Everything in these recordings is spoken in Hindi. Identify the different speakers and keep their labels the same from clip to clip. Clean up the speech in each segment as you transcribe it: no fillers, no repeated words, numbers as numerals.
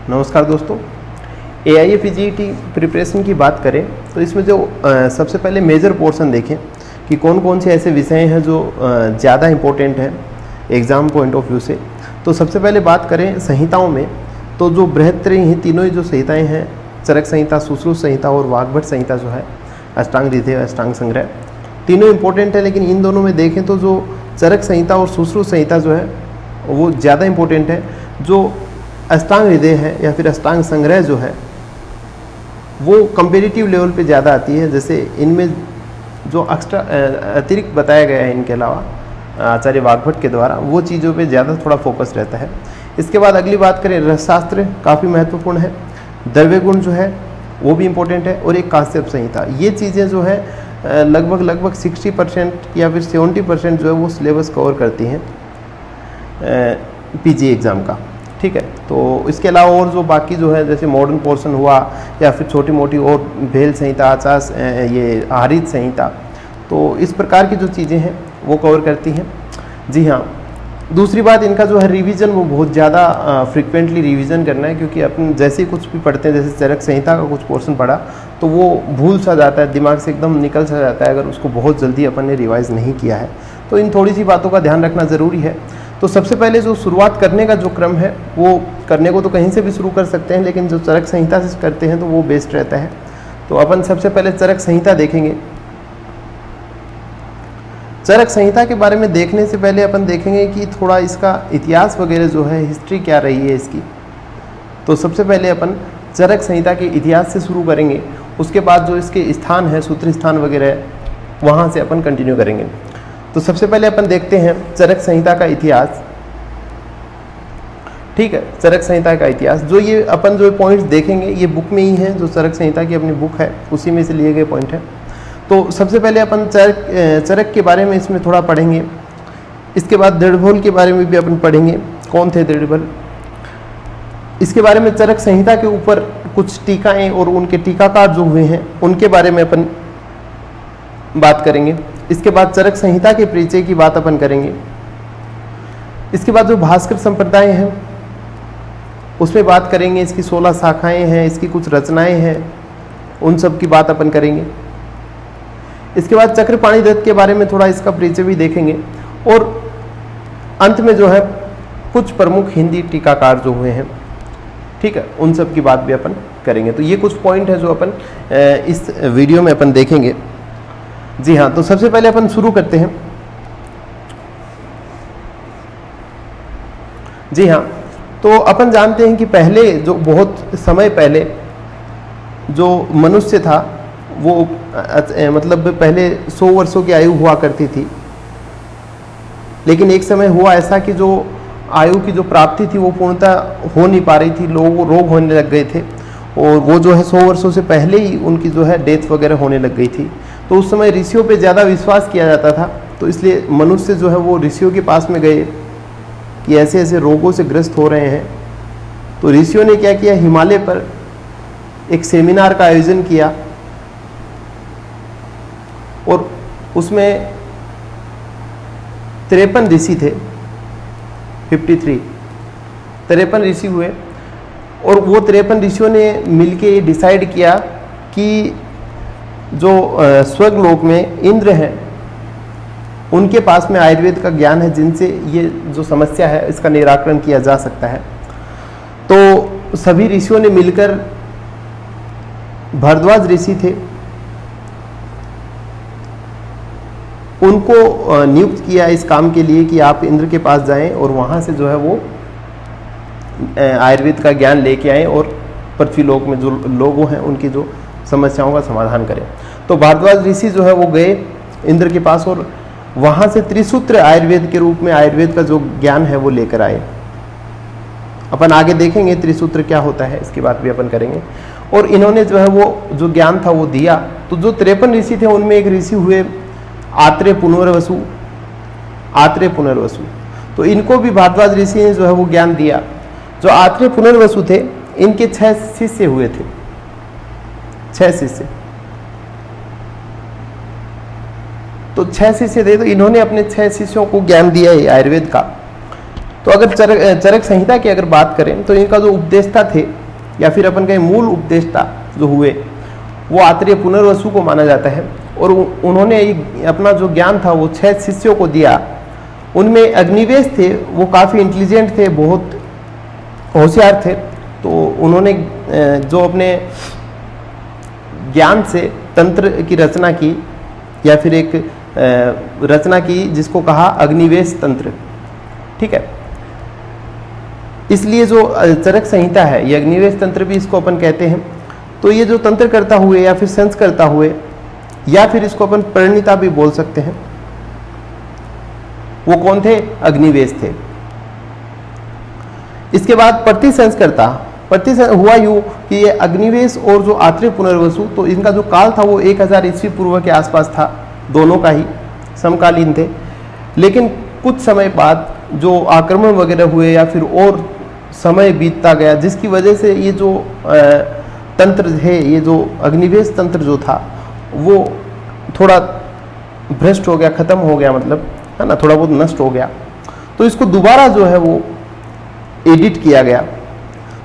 Speaker 1: नमस्कार दोस्तों। AIF JET प्रिपरेशन की बात करें तो इसमें जो सबसे पहले मेजर पोर्शन देखें कि कौन कौन से ऐसे विषय हैं जो ज़्यादा इम्पोर्टेंट है एग्ज़ाम पॉइंट ऑफ व्यू से। तो सबसे पहले बात करें संहिताओं में, तो जो बृहत्त्रयी हैं, तीनों ही जो संहिताएं हैं, चरक संहिता, सुश्रुत संहिता और वाग्भट संहिता जो है, अष्टांग हृदय, अष्टांग संग्रह, तीनों इम्पोर्टेंट है। लेकिन इन दोनों में देखें तो जो चरक संहिता और सुश्रुत संहिता जो है वो ज़्यादा इम्पोर्टेंट है। जो अष्टांग हृदय है या फिर अष्टांग संग्रह जो है वो कंपेरेटिव लेवल पे ज़्यादा आती है। जैसे इनमें जो एक्स्ट्रा अतिरिक्त बताया गया है इनके अलावा आचार्य वाग्भट के द्वारा, वो चीज़ों पे ज़्यादा थोड़ा फोकस रहता है। इसके बाद अगली बात करें, रसशास्त्र काफ़ी महत्वपूर्ण है, द्रव्य गुण जो है वो भी इम्पोर्टेंट है, और एक काश्यप संहिता। ये चीज़ें जो है लगभग 60% या फिर 70% जो है वो सिलेबस कवर करती हैं PG एग्ज़ाम का। ठीक है, तो इसके अलावा और जो बाकी जो है जैसे मॉडर्न पोर्शन हुआ या फिर छोटी मोटी और भेल संहिता, आचार, ये आहारित संहिता, तो इस प्रकार की जो चीज़ें हैं वो कवर करती हैं। जी हाँ, दूसरी बात इनका जो है रिवीजन, वो बहुत ज़्यादा फ्रिक्वेंटली रिवीजन करना है, क्योंकि अपन जैसे ही कुछ भी पढ़ते हैं, जैसे चरक संहिता का कुछ पोर्शन पढ़ा तो वो भूल सा जाता है, दिमाग से एकदम निकल सा जाता है अगर उसको बहुत जल्दी अपन ने रिवाइज़ नहीं किया है। तो इन थोड़ी सी बातों का ध्यान रखना ज़रूरी है। तो सबसे पहले जो शुरुआत करने का जो क्रम है, वो करने को तो कहीं से भी शुरू कर सकते हैं, लेकिन जो चरक संहिता से करते हैं तो वो बेस्ट रहता है। तो अपन सबसे पहले चरक संहिता देखेंगे। चरक संहिता के बारे में देखने से पहले अपन देखेंगे कि थोड़ा इसका इतिहास वगैरह जो है, हिस्ट्री क्या रही है इसकी। तो सबसे पहले अपन चरक संहिता के इतिहास से शुरू करेंगे, उसके बाद जो इसके स्थान है, सूत्र स्थान वगैरह, वहाँ से अपन कंटिन्यू करेंगे। तो सबसे पहले अपन देखते हैं चरक संहिता का इतिहास। ठीक है, चरक संहिता का इतिहास, जो ये अपन जो पॉइंट्स देखेंगे ये बुक में ही है, जो चरक संहिता की अपनी बुक है उसी में से लिए गए पॉइंट है। तो सबसे पहले अपन चरक के बारे में इसमें थोड़ा पढ़ेंगे। इसके बाद दृढ़भोल के बारे में भी अपन पढ़ेंगे, कौन थे दृढ़भोल। इसके बारे में चरक संहिता के ऊपर कुछ टीकाएं और उनके टीकाकार जो हुए हैं उनके बारे में अपन बात करेंगे। इसके बाद चरक संहिता के परिचय की बात अपन करेंगे। इसके बाद जो भास्कर संप्रदाय हैं उसमें बात करेंगे, इसकी 16 शाखाएं हैं, इसकी कुछ रचनाएं हैं, उन सब की बात अपन करेंगे। इसके बाद चक्रपाणि दत्त के बारे में थोड़ा इसका परिचय भी देखेंगे, और अंत में जो है कुछ प्रमुख हिंदी टीकाकार जो हुए हैं, ठीक है, उन सब की बात भी अपन करेंगे। तो ये कुछ पॉइंट है जो अपन इस वीडियो में अपन देखेंगे। जी हाँ, तो सबसे पहले अपन शुरू करते हैं। जी हाँ, तो अपन जानते हैं कि पहले जो बहुत समय पहले जो मनुष्य था वो मतलब पहले 100 वर्षों की आयु हुआ करती थी। लेकिन एक समय हुआ ऐसा कि जो आयु की जो प्राप्ति थी वो पूर्णतः हो नहीं पा रही थी, लोगों को रोग होने लग गए थे, और वो जो है 100 वर्षों से पहले ही उनकी जो है डेथ वगैरह होने लग गई थी। तो उस समय ऋषियों पे ज़्यादा विश्वास किया जाता था, तो इसलिए मनुष्य जो है वो ऋषियों के पास में गए कि ऐसे ऐसे रोगों से ग्रस्त हो रहे हैं। तो ऋषियों ने क्या किया, हिमालय पर एक सेमिनार का आयोजन किया, और उसमें 53 ऋषि थे, 53 ऋषि हुए, और वो 53 ऋषियों ने मिलके ये डिसाइड किया कि जो स्वर्गलोक में इंद्र हैं उनके पास में आयुर्वेद का ज्ञान है, जिनसे ये जो समस्या है इसका निराकरण किया जा सकता है। तो सभी ऋषियों ने मिलकर, भरद्वाज ऋषि थे, उनको नियुक्त किया इस काम के लिए कि आप इंद्र के पास जाएं और वहाँ से जो है वो आयुर्वेद का ज्ञान लेके आएं और पृथ्वीलोक में जो लोग हैं उनकी जो समस्याओं का समाधान करें। तो भारद्वाज ऋषि जो है वो गए इंद्र के पास, और वहाँ से त्रिसूत्र आयुर्वेद के रूप में आयुर्वेद का जो ज्ञान है वो लेकर आए। अपन आगे देखेंगे त्रिसूत्र क्या होता है, इसकी बात भी अपन करेंगे। और इन्होंने जो है वो जो ज्ञान था वो दिया। तो जो 53 ऋषि थे उनमें एक ऋषि हुए आत्रेय पुनर्वसु। तो इनको भी भारद्वाज ऋषि ने जो है वो ज्ञान दिया। जो आत्रेय पुनर्वसु थे इनके 6 शिष्य हुए थे, 6 शिष्य। तो 6 शिष्य थे, तो इन्होंने अपने 6 शिष्यों को ज्ञान दिया है आयुर्वेद का। तो अगर चरक संहिता की अगर बात करें तो इनका जो उपदेष्टा थे या फिर अपन कहें मूल उपदेष्टा जो हुए वो आत्रेय पुनर्वसु को माना जाता है। और उन्होंने अपना जो ज्ञान था वो 6 शिष्यों को दिया। उनमें अग्निवेश थे, वो काफ़ी इंटेलिजेंट थे, बहुत होशियार थे। तो उन्होंने जो अपने ज्ञान से तंत्र की रचना की या फिर एक रचना की जिसको कहा अग्निवेश तंत्र। ठीक है, इसलिए जो चरक संहिता है ये अग्निवेश तंत्र भी इसको अपन कहते हैं। तो ये जो तंत्र करता हुए या फिर सेंस करता हुए या फिर इसको अपन परिणीता भी बोल सकते हैं, वो कौन थे? अग्निवेश थे। इसके बाद प्रतिसंस्कर्ता हुआ यूं कि ये अग्निवेश और जो आत्रेय पुनर्वसु, तो इनका जो काल था वो 1000 ईस्वी पूर्व के आसपास था, दोनों का ही समकालीन थे। लेकिन कुछ समय बाद जो आक्रमण वगैरह हुए या फिर और समय बीतता गया, जिसकी वजह से ये जो तंत्र है, ये जो अग्निवेश तंत्र जो था वो थोड़ा भ्रष्ट हो गया, खत्म हो गया, मतलब है ना, थोड़ा बहुत नष्ट हो गया। तो इसको दोबारा जो है वो एडिट किया गया।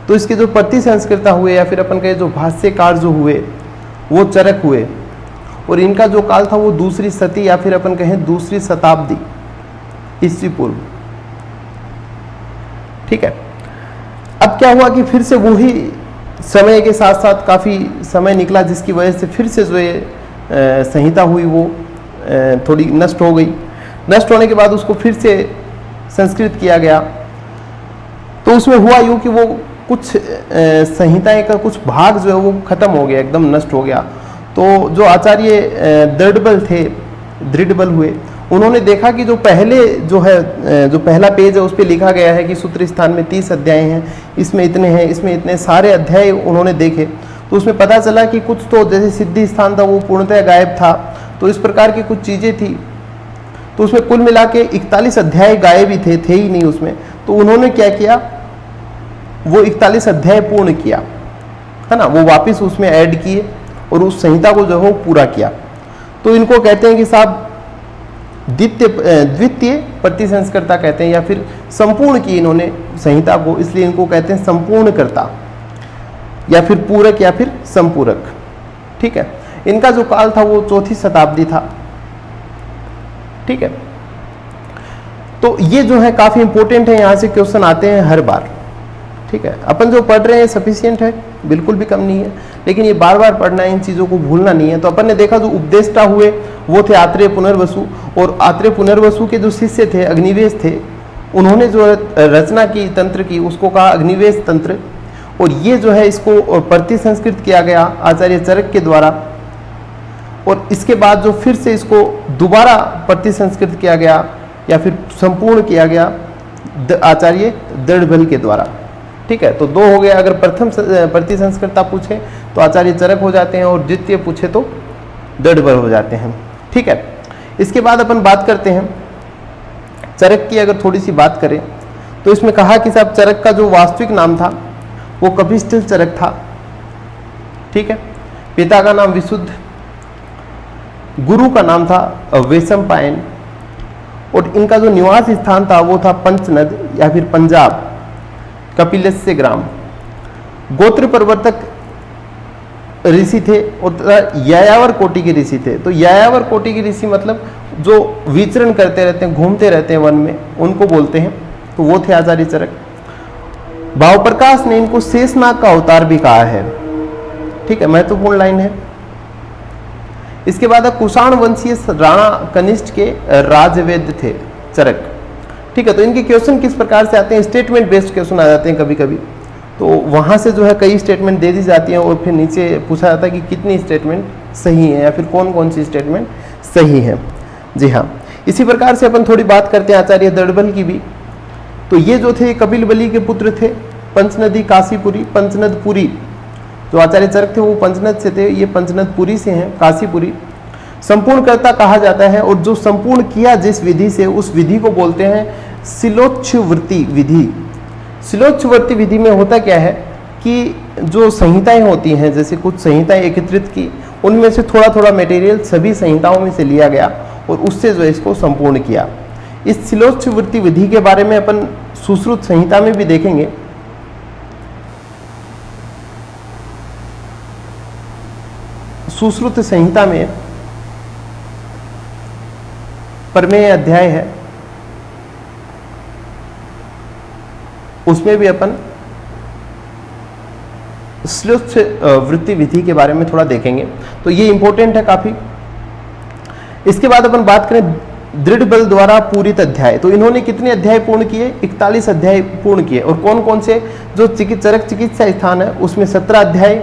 Speaker 1: तो इसके जो प्रतिसंस्कृता हुए या फिर अपन कहे जो भाष्यकार जो हुए वो चरक हुए, और इनका जो काल था वो दूसरी सदी या फिर अपन कहें दूसरी शताब्दी ईस्वी पूर्व। ठीक है, अब क्या हुआ कि फिर से वही समय के साथ साथ काफ़ी समय निकला, जिसकी वजह से फिर से जो ये संहिता हुई वो थोड़ी नष्ट हो गई। नष्ट होने के बाद उसको फिर से संस्कृत किया गया। तो उसमें हुआ यूँ कि वो कुछ संहिताएं का कुछ भाग जो है वो खत्म हो गया, एकदम नष्ट हो गया। तो जो आचार्य दृढ़बल हुए, उन्होंने देखा कि जो पहले जो है, जो पहला पेज है उस पर लिखा गया है कि सूत्र स्थान में 30 अध्याय हैं, इसमें इतने हैं, इसमें इतने सारे अध्याय उन्होंने देखे। तो उसमें पता चला कि कुछ तो जैसे सिद्धि स्थान था वो पूर्णतः गायब था, तो इस प्रकार की कुछ चीज़ें थी। तो उसमें कुल मिला के 41 अध्याय गायब ही थे ही नहीं उसमें। तो उन्होंने क्या किया, वो 41 अध्याय पूर्ण किया, है ना, वो वापस उसमें ऐड किए और उस संहिता को जो है वो पूरा किया। तो इनको कहते हैं कि साहब द्वितीय प्रतिसंस्कर्ता कहते हैं, या फिर संपूर्ण की इन्होंने संहिता को, इसलिए इनको कहते हैं संपूर्णकर्ता या फिर पूरक या फिर संपूरक। ठीक है, इनका जो काल था वो 4वीं शताब्दी था। ठीक है, तो ये जो है काफी इंपॉर्टेंट है, यहां से क्वेश्चन आते हैं हर बार। ठीक है, अपन जो पढ़ रहे हैं सफिशिएंट है, बिल्कुल भी कम नहीं है, लेकिन ये बार बार पढ़ना है, इन चीज़ों को भूलना नहीं है। तो अपन ने देखा जो उपदेष्टा हुए वो थे आत्रेय पुनर्वसु, और आत्रेय पुनर्वसु के जो शिष्य थे अग्निवेश थे, उन्होंने जो रचना की तंत्र की उसको कहा अग्निवेश तंत्र। और ये जो है इसको प्रतिसंस्कृत किया गया आचार्य चरक के द्वारा, और इसके बाद जो फिर से इसको दोबारा प्रतिसंस्कृत किया गया या फिर संपूर्ण किया गया आचार्य दृढ़बल के द्वारा। ठीक है, तो 2 हो गए। अगर प्रथम प्रतिसंस्कृता पूछे तो आचार्य चरक हो जाते हैं, और द्वितीय पूछे तो दृढ़बल हो जाते हैं। ठीक है, इसके बाद अपन बात करते हैं चरक की। अगर थोड़ी सी बात करें तो इसमें कहा कि साहब चरक का जो वास्तविक नाम था वो कपिस्थल चरक था। ठीक है, पिता का नाम विशुद्ध, गुरु का नाम था वैशंपायन, और इनका जो निवास स्थान था वो था पंचनद या फिर पंजाब, कपिलस्य ग्राम। गोत्र प्रवर्तक ऋषि थे और यायावर कोटि के ऋषि थे। तो यायावर कोटि के ऋषि मतलब जो विचरण करते रहते हैं, घूमते रहते हैं वन में, उनको बोलते हैं। तो वो थे आचार्य चरक। भावप्रकाश ने इनको शेषनाग का अवतार भी कहा है। ठीक है, महत्वपूर्ण लाइन है। इसके बाद कुषाण वंशीय राणा कनिष्ठ के राजवेद्य थे चरक। ठीक है, तो इनके क्वेश्चन किस प्रकार से आते हैं, स्टेटमेंट बेस्ड क्वेश्चन आ जाते हैं कभी कभी। तो वहाँ से जो है कई स्टेटमेंट दे दी जाती हैं और फिर नीचे पूछा जाता है कि कितनी स्टेटमेंट सही है या फिर कौन कौन सी स्टेटमेंट सही है। जी हाँ, इसी प्रकार से अपन थोड़ी बात करते हैं आचार्य दृढ़बल की भी। तो ये जो थे कपिल बलि के पुत्र थे, पंचनदी काशीपुरी, पंचनदपुरी। जो आचार्य चरक थे वो पंचनद से थे, ये पंचनदपुरी से हैं, काशीपुरी। संपूर्णकर्ता कहा जाता है, और जो संपूर्ण किया जिस विधि से उस विधि को बोलते हैं शिलोच्छवृत्ति विधि। शिलोच्छवृत्ति विधि में होता क्या है कि जो संहिताएं होती हैं, जैसे कुछ संहिताएं एकत्रित की, उनमें से थोड़ा थोड़ा मटेरियल सभी संहिताओं में से लिया गया और उससे जो है इसको संपूर्ण किया। इस शिलोच्छवृत्ति विधि के बारे में अपन सुश्रुत संहिता में भी देखेंगे। सुश्रुत संहिता में प्रमेय अध्याय है, उसमें भी अपन शिलोच्छवृत्ति विधि के बारे में थोड़ा देखेंगे, तो ये इंपॉर्टेंट है काफी। इसके बाद अपन बात करें दृढ़ बल द्वारा पूरित अध्याय, तो इन्होंने कितने अध्याय पूर्ण किए? 41 अध्याय पूर्ण किए। और कौन कौन से? जो चरक चिकित्सा स्थान है उसमें 17 अध्याय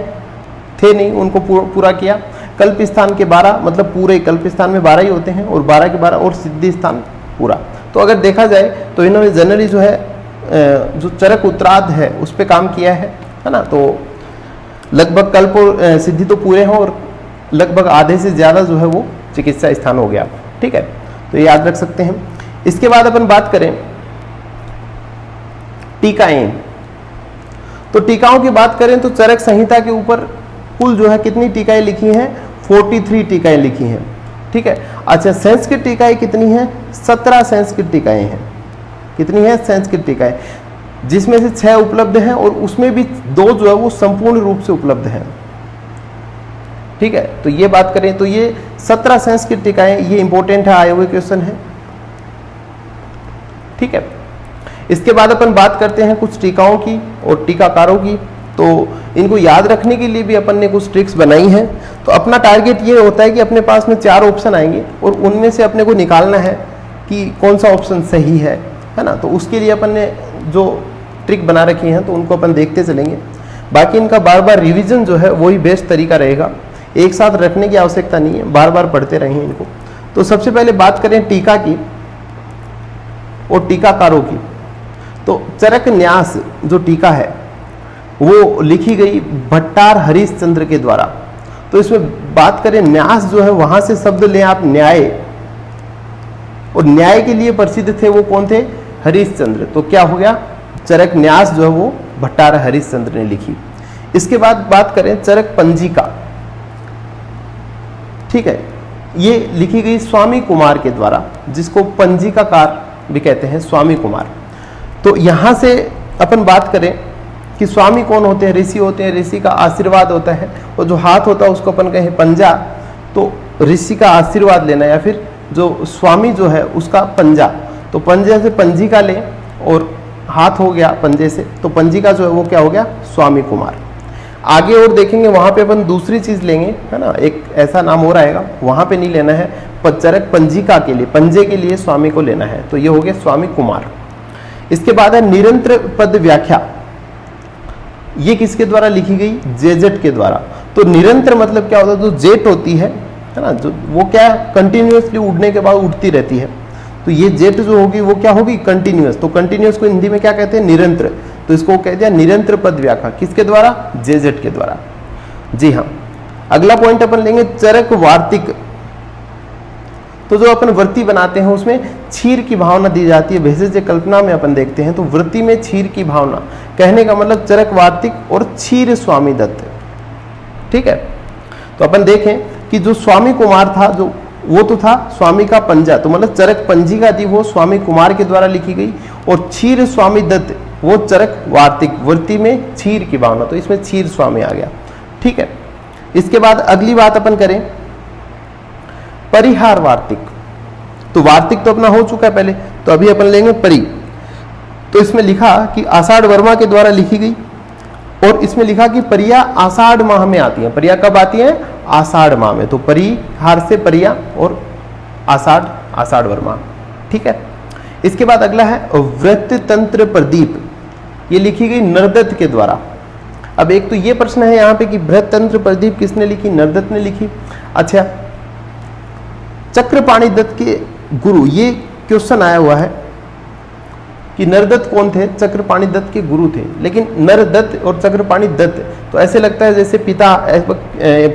Speaker 1: थे नहीं, उनको पूरा किया। कल्प स्थान के 12, मतलब पूरे कल्प स्थान में 12 ही होते हैं, और 12 के 12 और सिद्धि स्थान पूरा। तो अगर देखा जाए तो इन्होंने जनरली जो है जो चरक उत्तरार्ध है उस पर काम किया है ना। तो लगभग कल्प और सिद्धि तो पूरे हैं, और लगभग आधे से ज्यादा जो है वो चिकित्सा स्थान हो गया। ठीक है, तो ये याद रख सकते हैं। इसके बाद अपन बात करें टीकाएं, तो टीकाओं की बात करें तो चरक संहिता के ऊपर कुल जो है कितनी टीकाएं लिखी हैं? 43 टीकाएं लिखी हैं। ठीक है, अच्छा संस्कृत टीकाएं कितनी हैं? 17 संस्कृत टीकाएं हैं। कितनी है संस्कृत टीकाएं? जिसमें से 6 उपलब्ध हैं, और उसमें भी 2 जो है वो संपूर्ण रूप से उपलब्ध हैं। ठीक है, तो ये बात करें तो ये 17 संस्कृत टीकाएं, ये इंपॉर्टेंट है, आए हुए क्वेश्चन है। ठीक है, इसके बाद अपन बात करते हैं कुछ टीकाओं की और टीकाकारों की। तो इनको याद रखने के लिए भी अपन ने कुछ ट्रिक्स बनाई हैं। तो अपना टारगेट ये होता है कि अपने पास में 4 ऑप्शन आएंगे, और उनमें से अपने को निकालना है कि कौन सा ऑप्शन सही है ना। तो उसके लिए अपन ने जो ट्रिक बना रखी हैं तो उनको अपन देखते चलेंगे। बाकी इनका बार बार रिवीजन जो है वही बेस्ट तरीका रहेगा, एक साथ रखने की आवश्यकता नहीं है, बार बार पढ़ते रहें इनको। तो सबसे पहले बात करें टीका की और टीकाकारों की। तो चरक न्यास जो टीका है वो लिखी गई भट्टार हरिश्चंद्र के द्वारा। तो इसमें बात करें न्यास जो है, वहां से शब्द लें आप न्याय, और न्याय के लिए प्रसिद्ध थे वो कौन थे? हरिश्चंद्र। तो क्या हो गया? चरक न्यास जो है वो भट्टार हरिश्चंद्र ने लिखी। इसके बाद बात करें चरक पंजिका। ठीक है, ये लिखी गई स्वामी कुमार के द्वारा, जिसको पंजिकाकार भी कहते हैं, स्वामी कुमार। तो यहां से अपन बात करें कि स्वामी कौन होते हैं? ऋषि होते हैं, ऋषि का आशीर्वाद होता है, और जो हाथ होता है उसको अपन कहें पंजा। तो ऋषि का आशीर्वाद लेना, या फिर जो स्वामी जो है उसका पंजा। तो पंजे से पंजिका लें, और हाथ हो गया पंजे से, तो पंजिका जो है वो क्या हो गया? स्वामी कुमार। आगे और देखेंगे वहां पे अपन दूसरी चीज लेंगे, है ना, एक ऐसा नाम और आएगा, वहां पे नहीं लेना है। चरक पंजिका के लिए, पंजे के लिए स्वामी को लेना है, तो ये हो गया स्वामी कुमार। इसके बाद है निरंतर पद व्याख्या। ये किसके द्वारा लिखी गई? जेजेट के द्वारा। तो निरंतर मतलब क्या होता है? जो जेट होती है ना, जो वो क्या कंटिन्यूअसली उड़ने के बाद उड़ती रहती है, तो ये जेट जो होगी वो क्या होगी? कंटिन्यूअस। तो कंटिन्यूअस को हिंदी में क्या कहते हैं? निरंतर। तो इसको कह दिया निरंतर पद व्याख्या, किसके द्वारा? जेजेट के द्वारा। जी हाँ, अगला पॉइंट अपन लेंगे चरक वार्तिक। तो जो अपन वृत्ति बनाते हैं उसमें क्षीर की भावना दी जाती है। भेषज कल्पना में अपन देखते हैं तो वृत्ति में क्षीर की भावना, कहने का मतलब चरक वार्तिक और क्षीर स्वामी दत्त। ठीक है, तो अपन देखें कि जो स्वामी कुमार था, जो वो तो था स्वामी का पंजा, तो मतलब चरक पंजिका थी वो स्वामी कुमार के द्वारा लिखी गई, और क्षीर स्वामी दत्त वो चरक वार्तिक, वृत्ति में क्षीर की भावना, तो इसमें क्षीर स्वामी आ गया। ठीक है, इसके बाद अगली बात अपन करें परिहार वार्तिक। तो वार्तिक तो अपना हो चुका है पहले, तो अभी अपन लेंगे परि। तो इसमें लिखा कि आषाढ़ वर्मा के द्वारा लिखी गई, और इसमें लिखा कि परिया आषाढ़ माह में आती है। परिया कब आती है? आषाढ़ माह में। तो परिहार से परिया, और आषाढ़, आषाढ़ वर्मा। ठीक है, इसके बाद अगला है वृत्त तंत्र प्रदीप। ये लिखी गई नरदत्त के द्वारा। अब एक तो ये प्रश्न है यहाँ पे कि वृत्त तंत्र प्रदीप किसने लिखी? नरदत्त ने लिखी। अच्छा, चक्रपाणि दत्त के गुरु, ये क्वेश्चन आया हुआ है कि नरदत्त कौन थे? चक्रपाणि दत्त के गुरु थे। लेकिन नरदत्त और चक्रपाणि दत्त, तो ऐसे लगता है जैसे पिता,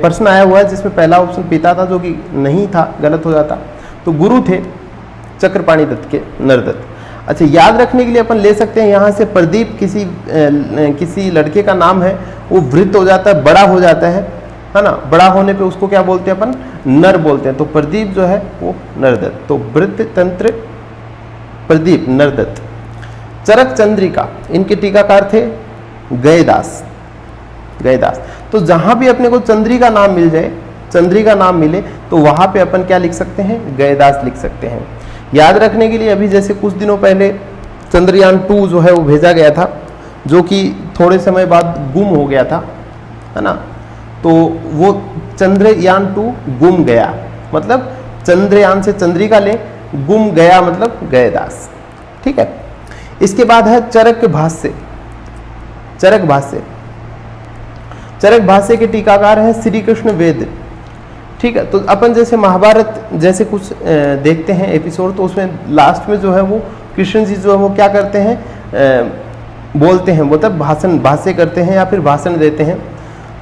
Speaker 1: प्रश्न आया हुआ है जिसमें पहला ऑप्शन पिता था, जो कि नहीं था, गलत हो जाता। तो गुरु थे चक्रपाणि दत्त के नरदत्त। अच्छा, याद रखने के लिए अपन ले सकते हैं यहाँ से प्रदीप किसी लड़के का नाम है, वो वृत्त हो जाता है, बड़ा हो जाता है ना। बड़ा होने पे उसको क्या बोलते हैं अपन? नर बोलते हैं। तो प्रदीप जो है वो नरदत्त। तो वृत्त तंत्र प्रदीप, नरदत्त। चरक चंद्रिका, इनके टीकाकार थे गयदास। तो जहां भी अपने को चंद्रिका नाम मिल जाए, चंद्रिका नाम मिले, तो वहां पे अपन क्या लिख सकते हैं, गयदास लिख सकते हैं। याद रखने के लिए अभी जैसे कुछ दिनों पहले चंद्रयान 2 जो है वो भेजा गया था, जो कि थोड़े समय बाद गुम हो गया था, है ना। तो वो चंद्रयान 2 गुम गया, मतलब चंद्रयान से चंद्रिका ले, गुम गया मतलब गयदास। ठीक है। इसके बाद है चरक भाष्य। चरक भाष्य के टीकाकार है श्री कृष्ण वेद। ठीक है। तो अपन जैसे महाभारत जैसे कुछ देखते हैं एपिसोड, तो उसमें लास्ट में जो है वो कृष्ण जी जो है वो क्या करते हैं, बोलते हैं, मतलब भाष्य करते हैं या फिर भाषण देते हैं।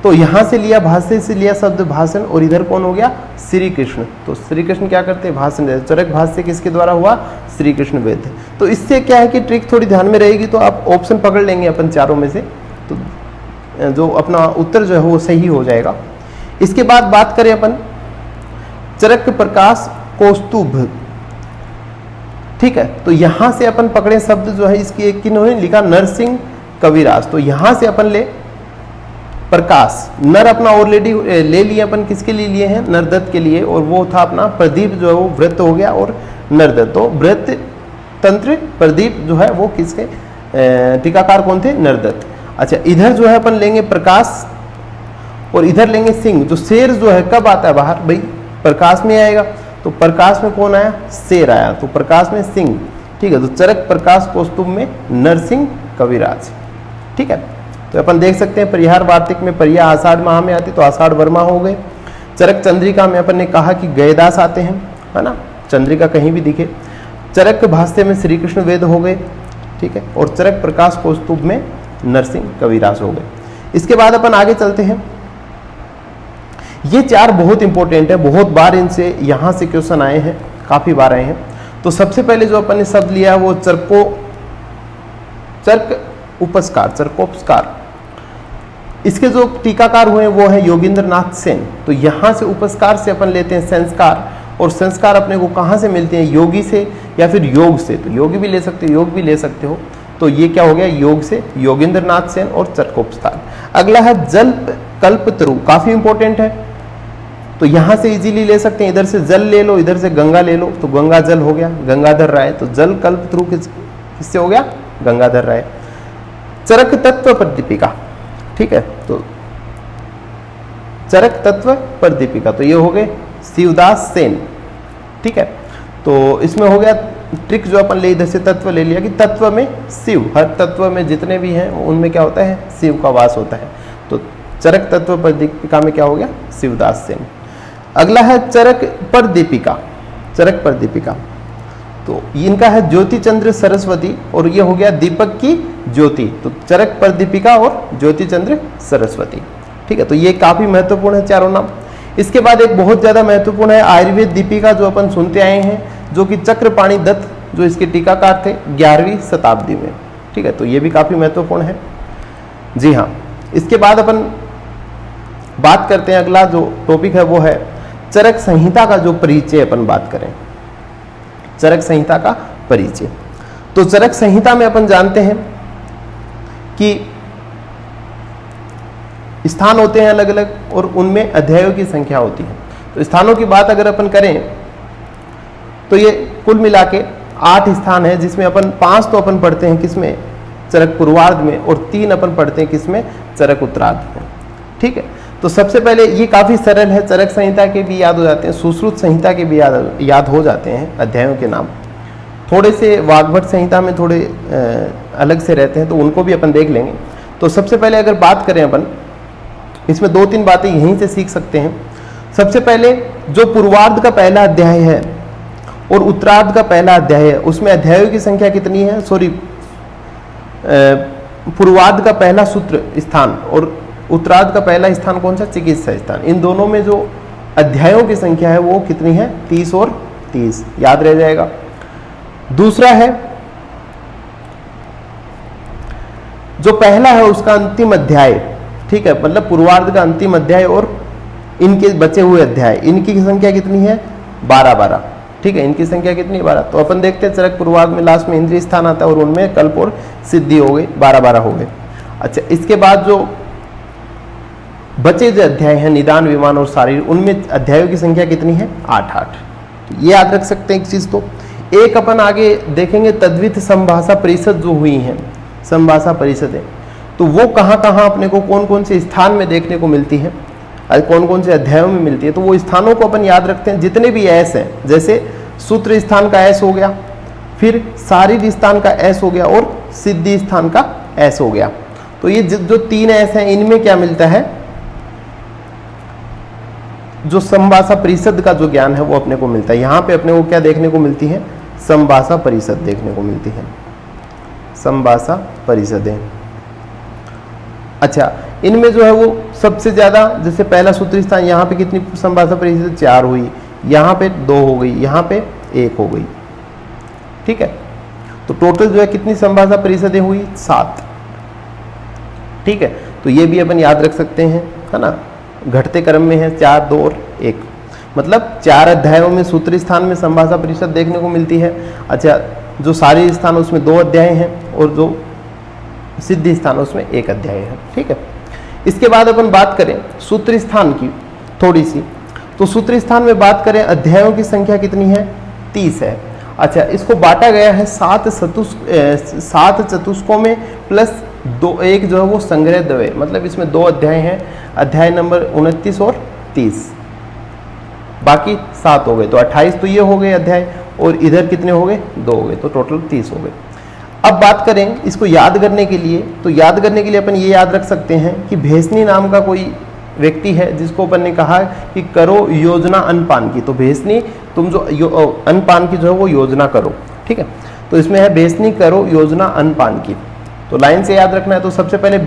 Speaker 1: तो यहाँ से लिया, भाष्य से लिया शब्द भाषण, और इधर कौन हो गया, श्री कृष्ण। तो श्री कृष्ण क्या करते हैं, भाषण देते। चरक भाष्य किसके द्वारा हुआ, श्री कृष्ण वेद। तो इससे क्या है कि ट्रिक थोड़ी ध्यान में रहेगी, तो आप ऑप्शन पकड़ लेंगे अपन चारों में से, तो जो अपना उत्तर जो है वो सही हो जाएगा। इसके बाद बात करें अपन चरक प्रकाश कौस्तुभ। ठीक है। तो यहां से अपन पकड़े शब्द जो है, इसकी एक किन्होंने लिखा, नरसिंह कविराज। तो यहां से अपन ले प्रकाश, नर अपना ऑलरेडी ले लिए अपन, किसके लिए लिए हैं, नरदत्त के लिए, और वो था अपना प्रदीप जो है वो व्रत हो गया, और नरदत्त। तो व्रत तंत्र प्रदीप जो है वो किसके टीकाकार कौन थे, नरदत्त। अच्छा, इधर जो है अपन लेंगे प्रकाश, और इधर लेंगे सिंह। जो शेर जो है कब आता है बाहर, भाई प्रकाश में आएगा। तो प्रकाश में कौन आया, शेर आया, तो प्रकाश में सिंह। ठीक है। तो चरक प्रकाश कौस्तुभ में नरसिंह कविराज। ठीक है। तो अपन देख सकते हैं परिहार वार्तिक में परिया आषाढ़ माह में आती, तो आषाढ़ वर्मा हो गए। चरक चंद्रिका में अपन ने कहा कि गयदास आते हैं, है ना, चंद्रिका कहीं भी दिखे। चरक भाष्य में श्री कृष्ण वेद हो गए। ठीक है। और चरक प्रकाश कौस्तुभ में नरसिंह कविराज हो गए। इसके बाद अपन आगे चलते हैं। ये चार बहुत इंपॉर्टेंट है, बहुत बार इनसे यहां से क्वेश्चन आए हैं, काफी बार आए हैं। तो सबसे पहले जो अपन ने शब्द लिया वो चरक उपस्कार। इसके जो टीकाकार हुए वो है योगेंद्र नाथ सेन। तो यहां से उपस्कार से अपन लेते हैं संस्कार, और संस्कार अपने को कहां से मिलते हैं, योगी से या फिर योग से। तो योगी भी ले सकते हो, योग भी ले सकते हो। तो ये क्या हो गया, योग से योगेंद्र नाथ सेन और चरकोपस्कार। अगला है जल कल्पतरु, काफी इंपॉर्टेंट है। तो यहां से इजीली ले सकते हैं, इधर से जल ले लो, इधर से गंगा ले लो, तो गंगा जल हो गया, गंगाधर राय। तो जल कल्पतरु किससे हो गया, गंगाधर राय। चरक तत्व पर दीपिका। ठीक है। तो चरक तत्व पर दीपिका, तो ये हो गए शिवदास सेन। ठीक है। तो इसमें हो गया ट्रिक जो अपन ले, इधर से तत्व ले लिया कि तत्व में शिव, हर तत्व में जितने भी हैं उनमें क्या होता है, शिव का वास होता है। तो चरक तत्व पर दीपिका में क्या हो गया, शिवदास सेन। अगला है चरक पर दीपिका। चरक पर दीपिका, तो इनका है ज्योति चंद्र सरस्वती, और ये हो गया दीपक की ज्योति। तो चरक पर दीपिका और ज्योति चंद्र सरस्वती। ठीक है। तो ये काफी महत्वपूर्ण है चारों नाम। इसके बाद एक बहुत ज्यादा महत्वपूर्ण है आयुर्वेद दीपिका, जो अपन सुनते आए हैं, जो कि चक्रपाणि दत्त जो इसके टीकाकार थे 11वीं शताब्दी में। ठीक है। तो ये भी काफी महत्वपूर्ण है। जी हाँ। इसके बाद अपन बात करते हैं, अगला जो टॉपिक है वो है चरक संहिता का जो परिचय अपन बात करें, चरक संहिता का परिचय। तो चरक संहिता में अपन जानते हैं कि स्थान होते हैं अलग अलग, और उनमें अध्यायों की संख्या होती है। तो स्थानों की बात अगर अपन करें तो ये कुल मिला के 8 स्थान है, जिसमें अपन 5 तो अपन पढ़ते हैं किसमें, चरक पूर्वार्ध में, और 3 अपन पढ़ते हैं किसमें, चरक उत्तरार्ध में। ठीक है। तो सबसे पहले ये काफी सरल है, चरक संहिता के भी याद हो जाते हैं, सुश्रुत संहिता के भी याद हो जाते हैं अध्यायों के नाम। थोड़े से वाग्भट संहिता में थोड़े अलग से रहते हैं, तो उनको भी अपन देख लेंगे। तो सबसे पहले अगर बात करें अपन, इसमें 2-3 बातें यहीं से सीख सकते हैं। सबसे पहले जो पूर्वार्ध का पहला अध्याय है और उत्तरार्ध का पहला अध्याय है, उसमें अध्यायों की संख्या कितनी है, पूर्वार्ध का पहला सूत्र स्थान और उत्तरार्ध का पहला स्थान कौन सा, चिकित्सा स्थान। इन दोनों में जो अध्यायों की संख्या है वो कितनी है, 30 और 30, याद रह जाएगा। दूसरा है जो पहला है उसका अंतिम अध्याय। ठीक है। मतलब पूर्वार्ध का अंतिम अध्याय और इनके बचे हुए अध्याय, इनकी संख्या कितनी है, 12-12। ठीक है, इनकी संख्या कितनी 12। तो अपन देखते हैं चरक पूर्वार्ध में लास्ट में इंद्रिय स्थान आता है और उनमें कल्प और सिद्धि हो गई, 12 हो गए। अच्छा, इसके बाद जो बचे जो अध्याय हैं निदान, विमान और शारीर, उनमें अध्यायों की संख्या कितनी है 8। ये याद रख सकते हैं एक चीज। तो एक अपन आगे देखेंगे तद्वित संभाषा परिषद जो हुई हैं, संभाषा परिषदें, तो वो कहाँ कहाँ अपने को कौन कौन से स्थान में देखने को मिलती है, कौन कौन से अध्यायों में मिलती है। तो वो स्थानों को अपन याद रखते हैं। जितने भी ऐस हैं, जैसे सूत्र स्थान का ऐस हो गया, फिर शारीर स्थान का ऐस हो गया और सिद्धि स्थान का ऐस हो गया। तो ये जो 3 ऐस हैं, इनमें क्या मिलता है, जो संभाषा परिषद का जो ज्ञान है वो अपने को मिलता है। यहाँ पे अपने को क्या देखने को मिलती है, संभाषा परिषद देखने को मिलती है, संभाषा परिषदें। अच्छा, इनमें जो है वो सबसे ज्यादा, जैसे पहला सूत्र स्थान, यहाँ पे कितनी संभाषा परिषद 4 हुई, यहाँ पे 2 हो गई, यहाँ पे 1 हो गई। ठीक है, तो टोटल जो है कितनी संभाषा परिषदें हुई 7। ठीक है, तो ये भी अपन याद रख सकते हैं, है ना। घटते क्रम में है 4, 2 और 1, मतलब 4 अध्यायों में सूत्र स्थान में संभाषा परिषद देखने को मिलती है। अच्छा, जो शारीर स्थान उसमें 2 अध्याय हैं और जो सिद्धि स्थान उसमें 1 अध्याय है। ठीक है, इसके बाद अपन बात करें सूत्र स्थान की थोड़ी सी, तो सूत्र स्थान में बात करें अध्यायों की संख्या कितनी है 30 है। अच्छा, इसको बांटा गया है 7 चतुष्कों में प्लस 1 जो है वो संग्रह द्वय, मतलब इसमें 2 अध्याय हैं, अध्याय नंबर 29 और 30, बाकी 7 हो गए, तो 28 तो ये हो गए अध्याय, और इधर कितने हो गए 2 हो गए, तो टोटल 30 हो गए। अब बात करें इसको याद करने के लिए, तो याद करने के लिए अपन ये याद रख सकते हैं कि भेसनी नाम का कोई व्यक्ति है जिसको अपन ने कहा कि करो योजना अन्नपान की। तो भेसनी, तुम जो अन्नपान की जो है वो योजना करो। ठीक है, तो इसमें है भेसनी करो योजना अन्नपान की, तो लाइन से याद रखना है। तो सबसे पहले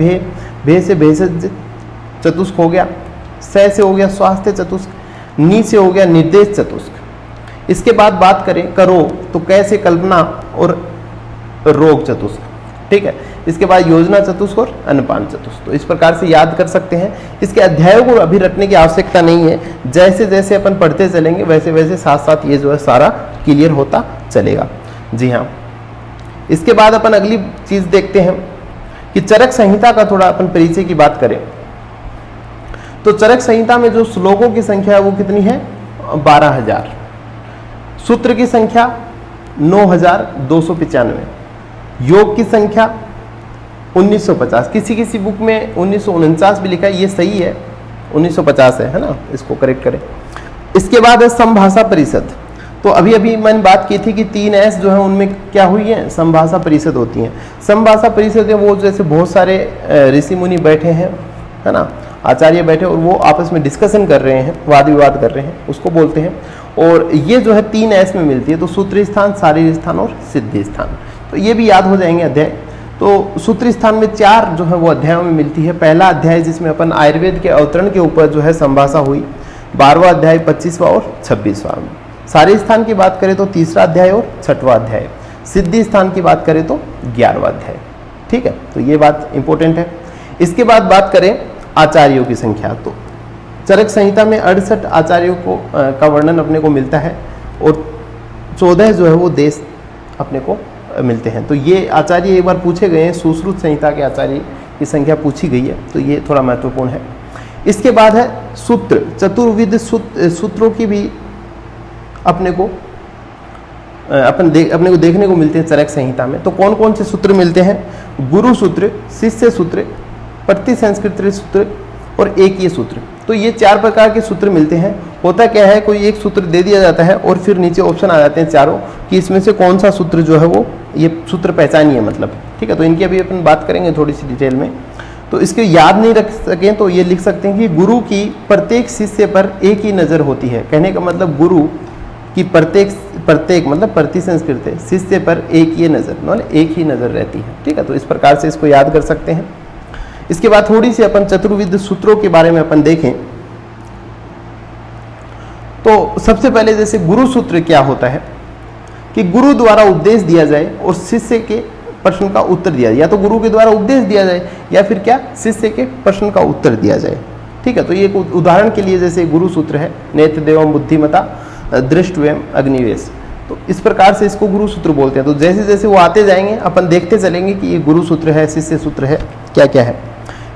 Speaker 1: भे से भेषज चतुष्क हो गया, से हो गया स्वास्थ्य चतुष्क, नी से हो गया निर्देश चतुष्क। इसके बाद बात करें करो, तो कैसे कल्पना और रोग चतुष्क। ठीक है, इसके बाद योजना चतुष्क और अन्नपान चतुष्क। तो इस प्रकार से याद कर सकते हैं। इसके अध्यायों को अभी रटने की आवश्यकता नहीं है, जैसे जैसे अपन पढ़ते चलेंगे वैसे वैसे साथ साथ ये जो है सारा क्लियर होता चलेगा। जी हाँ, इसके बाद अपन अगली चीज देखते हैं कि चरक संहिता का थोड़ा अपन परिचय की बात करें। तो चरक संहिता में जो श्लोकों की संख्या है वो कितनी है 12,000, सूत्र की संख्या 9,295, योग की संख्या 1950, किसी किसी बुक में 1949 भी लिखा है, ये सही है 1950 है ना, इसको करेक्ट करें। इसके बाद है संभाषा परिषद। तो अभी अभी मैंने बात की थी कि 3 ऐस जो है उनमें क्या हुई है, संभाषा परिषद होती हैं। संभाषा परिषद वो जैसे बहुत सारे ऋषि मुनि बैठे हैं, है ना, आचार्य बैठे और वो आपस में डिस्कशन कर रहे हैं, वाद विवाद कर रहे हैं, उसको बोलते हैं। और ये जो है 3 ऐस में मिलती है, तो सूत्र स्थान, शारीर स्थान और सिद्धि स्थान। तो ये भी याद हो जाएंगे अध्याय। तो सूत्र स्थान में 4 जो है वो अध्यायों में मिलती है। पहला अध्याय जिसमें अपन आयुर्वेद के अवतरण के ऊपर जो है संभाषा हुई, 12वां अध्याय, 25वां और 26वां। शारीर स्थान की बात करें तो 3रा अध्याय और 6वां अध्याय। सिद्धि स्थान की बात करें तो 11वां अध्याय। ठीक है, तो ये बात इंपॉर्टेंट है। इसके बाद बात करें आचार्यों की संख्या, तो चरक संहिता में 68 आचार्यों का वर्णन अपने को मिलता है और 14 जो है वो देश अपने को मिलते हैं। तो ये आचार्य एक बार पूछे गए हैं, सुश्रुत संहिता के आचार्य की संख्या पूछी गई है, तो ये थोड़ा महत्वपूर्ण है। इसके बाद है सूत्र, चतुर्विध सूत्रों की भी अपने को देखने को मिलते हैं चरक संहिता में। तो कौन कौन से सूत्र मिलते हैं, गुरु सूत्र, शिष्य सूत्र, प्रतिसंस्कृत सूत्र और एक ये सूत्र। तो ये 4 प्रकार के सूत्र मिलते हैं। होता क्या है, कोई एक सूत्र दे दिया जाता है और फिर नीचे ऑप्शन आ जाते हैं चारों कि इसमें से कौन सा सूत्र जो है वो ये सूत्र पहचानिए, मतलब। ठीक है, तो इनकी अभी अपन बात करेंगे थोड़ी सी डिटेल में। तो इसके याद नहीं रख सकें तो ये लिख सकते हैं कि गुरु की प्रत्येक शिष्य पर एक ही नज़र होती है। कहने का मतलब गुरु की प्रत्येक मतलब प्रतिसंस्कृत शिष्य पर एक ही नज़र, मतलब एक ही नज़र रहती है। ठीक है, तो इस प्रकार से इसको याद कर सकते हैं। इसके बाद थोड़ी सी अपन चतुर्विध सूत्रों के बारे में अपन देखें तो सबसे पहले जैसे गुरु सूत्र क्या होता है कि गुरु द्वारा उपदेश दिया जाए और शिष्य के प्रश्न का उत्तर दिया जाए, या तो गुरु के द्वारा उपदेश दिया जाए या फिर क्या शिष्य के प्रश्न का उत्तर दिया जाए। ठीक है, तो ये एक उदाहरण के लिए जैसे गुरु सूत्र है, नेत्र देवम बुद्धिमता दृष्टव्यम अग्निवेश। तो इस प्रकार से इसको गुरु सूत्र बोलते हैं। तो जैसे जैसे वो आते जाएंगे अपन देखते चलेंगे कि ये गुरु सूत्र है, शिष्य सूत्र है, क्या क्या है।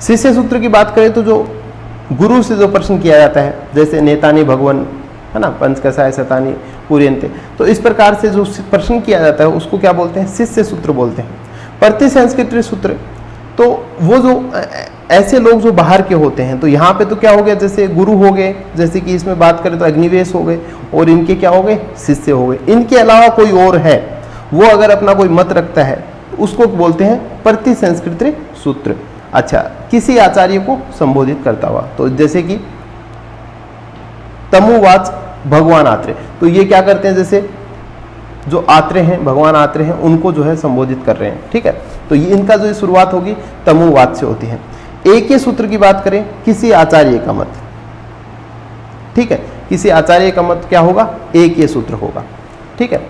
Speaker 1: शिष्य सूत्र की बात करें तो जो गुरु से जो प्रश्न किया जाता है, जैसे नेतानी भगवन है ना, पंचकसाय शतानी पूर्यन्ते, तो इस प्रकार से जो प्रश्न किया जाता है उसको क्या बोलते हैं, शिष्य सूत्र बोलते हैं। प्रतिसंस्कृत सूत्र, तो वो जो ऐसे लोग जो बाहर के होते हैं, तो यहाँ पे तो क्या हो गया, जैसे गुरु हो गए, जैसे कि इसमें बात करें तो अग्निवेश हो गए, और इनके क्या हो गए, शिष्य हो गए। इनके अलावा कोई और है, वो अगर अपना कोई मत रखता है उसको बोलते हैं प्रतिसंस्कृत सूत्र। अच्छा, किसी आचार्य को संबोधित करता हुआ, तो जैसे कि तमुवाच भगवान आत्रेय, तो ये क्या करते हैं, जैसे जो आत्रेय हैं, भगवान आत्रेय हैं, उनको जो है संबोधित कर रहे हैं। ठीक है, तो ये इनका जो शुरुआत होगी तमुवाच से होती है। एक ही सूत्र की बात करें, किसी आचार्य का मत, ठीक है, किसी आचार्य का मत क्या होगा, एक ही सूत्र होगा। ठीक है,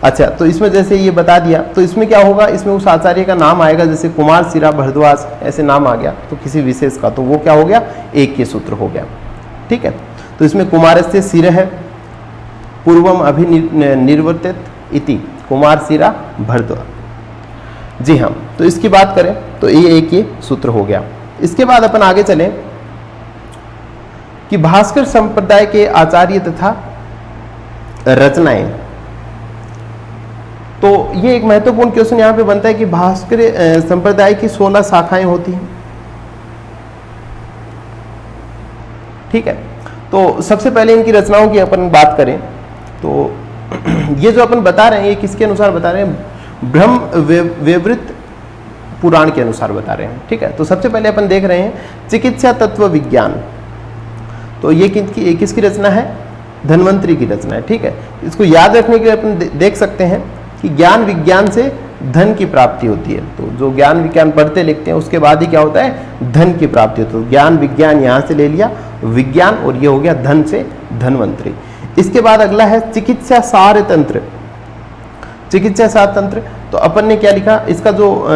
Speaker 1: अच्छा, तो इसमें जैसे ये बता दिया, तो इसमें क्या होगा, इसमें उस आचार्य का नाम आएगा, जैसे कुमार शिरा भरद्वाज ऐसे नाम आ गया, तो किसी विशेष का, तो वो क्या हो गया, एक ही सूत्र हो गया। ठीक है, तो इसमें कुमारस्य शिर है पूर्वम अभिनिर्वर्तित इति कुमार शिरा भरद्वाज। जी हाँ, तो इसकी बात करें तो ये एक ही सूत्र हो गया। इसके बाद अपन आगे चलें कि भास्कर संप्रदाय के आचार्य तथा रचनाएं। तो ये एक महत्वपूर्ण क्वेश्चन यहां पे बनता है कि भास्कर संप्रदाय की 16 शाखाएं होती हैं। ठीक है, तो सबसे पहले इनकी रचनाओं की अपन बात करें तो ये जो अपन बता रहे हैं, ये किसके अनुसार बता रहे हैं, ब्रह्म वैवृत पुराण के अनुसार बता रहे हैं। ठीक है, तो सबसे पहले अपन देख रहे हैं चिकित्सा तत्व विज्ञान। तो ये किसकी रचना है, धन्वंतरी की रचना है। ठीक है, इसको याद रखने के लिए अपन देख सकते हैं कि ज्ञान विज्ञान से धन की प्राप्ति होती है। तो जो ज्ञान विज्ञान पढ़ते लिखते हैं उसके बाद ही क्या होता है, धन की प्राप्ति होती है। तो ज्ञान विज्ञान यहाँ से ले लिया विज्ञान, और ये हो गया धन से धन्वंतरी। इसके बाद अगला है चिकित्सा सार तंत्र। चिकित्सा सार तंत्र, तो अपन ने क्या लिखा, इसका जो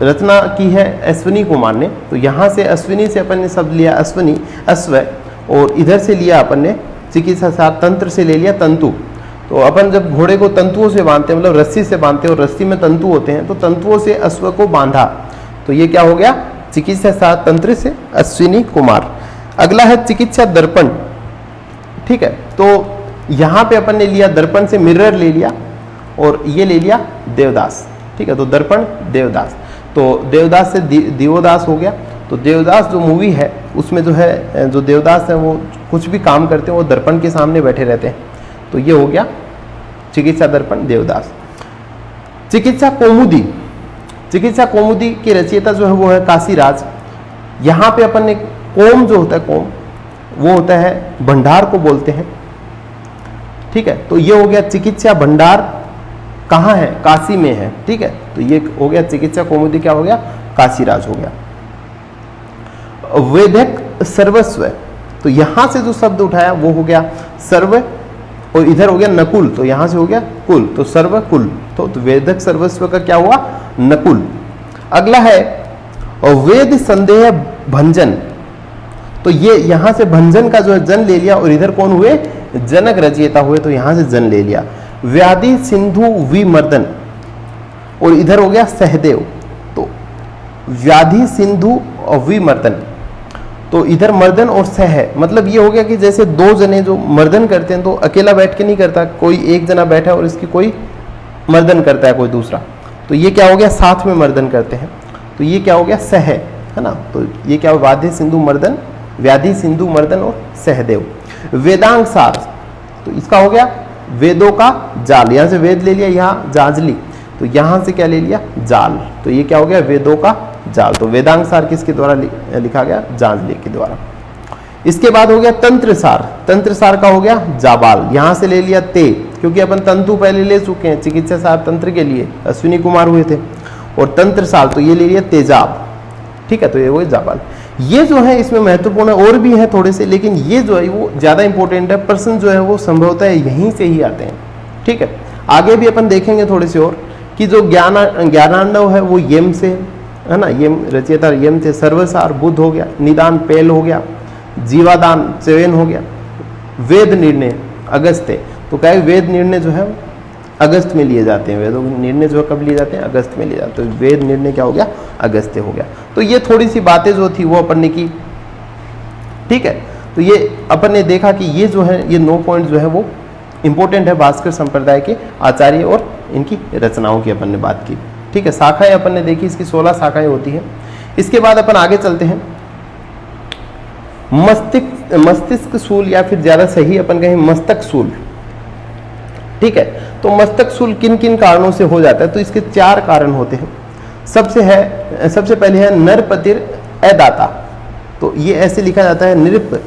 Speaker 1: रचना की है अश्विनी कुमार ने, तो यहाँ से अश्विनी से अपन ने शब्द लिया अश्विनी, अश्व, और इधर से लिया अपन ने चिकित्सा सार तंत्र से ले लिया तंतु। तो अपन जब घोड़े को तंतुओं से बांधते हैं, मतलब रस्सी से बांधते हैं, और रस्सी में तंतु होते हैं, तो तंतुओं से अश्व को बांधा, तो ये क्या हो गया, चिकित्सा सार तंत्र से अश्विनी कुमार। अगला है चिकित्सा दर्पण। ठीक है, तो यहाँ पे अपन ने लिया दर्पण से मिरर ले लिया, और ये ले लिया देवदास। ठीक है, तो दर्पण देवदास, तो देवदास से दिवोदास हो गया। तो देवदास जो मूवी है उसमें जो है, जो देवदास है वो कुछ भी काम करते हैं वो दर्पण के सामने बैठे रहते हैं, तो ये हो गया चिकित्सा दर्पण देवदास। चिकित्सा कौमुदी, चिकित्सा कौमुदी के रचयिता जो है वो है काशीराज। यहाँ पे अपन ने कोम जो होता है, कोम वो होता है भंडार को बोलते हैं। ठीक है, तो ये हो गया चिकित्सा भंडार, कहाँ है, काशी में है। ठीक है, तो ये हो गया चिकित्सा कौमुदी, क्या हो गया, काशीराज हो गया। वैदिक सर्वस्व, तो यहां से जो शब्द उठाया वो हो गया सर्व, और इधर हो गया नकुल, तो यहां से हो गया कुल, तो सर्व कुल, तो वैदिक सर्वस्व का क्या हुआ, नकुल। अगला है वेद संदेह भंजन, तो ये यहां से भंजन का जो है जन ले लिया, और इधर कौन हुए, जनक रचयिता हुए, तो यहां से जन ले लिया। व्याधि सिंधु विमर्दन, और इधर हो गया सहदेव, तो व्याधि सिंधु और विमर्दन, तो इधर मर्दन और सह, मतलब ये हो गया कि जैसे दो जने जो मर्दन करते हैं तो अकेला बैठ के नहीं करता, कोई एक जना बैठा है और इसकी कोई मर्दन करता है कोई दूसरा, तो ये क्या हो गया, साथ में मर्दन करते हैं, तो ये क्या हो गया, सह, है ना। तो ये क्या हो, वाद्य सिंधु मर्दन, व्याधि सिंधु मर्दन और सहदेव। वेदांग सार, तो इसका हो गया वेदों का जाल, यहाँ से वेद ले लिया, यहाँ जाजली, तो यहाँ से क्या ले लिया, जाल, तो ये क्या हो गया, वेदों का जाल। तो वेदांग सार किसके द्वारा लिखा गया, जाजली के द्वारा। इसके बाद हो गया तंत्र सार, तंत्र सार का हो गया जाबाल, यहाँ से ले लिया ते, क्योंकि अपन तंतु पहले ले चुके हैं चिकित्सा सार तंत्र के लिए, अश्विनी कुमार हुए थे, और तंत्र सार तो ये ले लिया तेजाब। ठीक है, तो ये वो जाबाल। ये जो है इसमें महत्वपूर्ण है, और भी है थोड़े से, लेकिन ये जो है वो ज्यादा इंपॉर्टेंट है, प्रश्न जो है वो संभवतः यहीं से ही आते हैं। ठीक है, आगे भी अपन देखेंगे थोड़े से और, कि जो ज्ञानांडव है वो यम से, है ना, यम रचयिता यम थे। सर्वसार बुद्ध हो गया, निदान पेल हो गया, जीवादान च्यवन हो गया, वेद निर्णय अगस्त्य। तो क्या है, वेद निर्णय जो है अगस्त में लिए जाते हैं, वेदों के निर्णय जो है कब लिए जाते हैं, अगस्त में लिए जाते हैं। तो वेद निर्णय क्या हो गया, अगस्त्य हो गया। तो ये थोड़ी सी बातें जो थी वो अपन ने की, ठीक है। तो ये अपन ने देखा कि ये जो है, ये 9 पॉइंट जो है वो इंपॉर्टेंट है भास्कर संप्रदाय के आचार्य और इनकी रचनाओं की अपन ने बात की, ठीक है। शाखाएं अपन ने देखी, इसकी 16 शाखाएं होती हैं। इसके बाद अपन आगे चलते हैं, मस्तिष्क सूल, या फिर ज्यादा सही अपन कहें मस्तक सूल, ठीक है। तो मस्तक सूल किन किन कारणों से हो जाता है, तो इसके 4 कारण होते हैं। सबसे पहले है नरपतिर अदाता। तो ये ऐसे लिखा जाता है, नृपतिर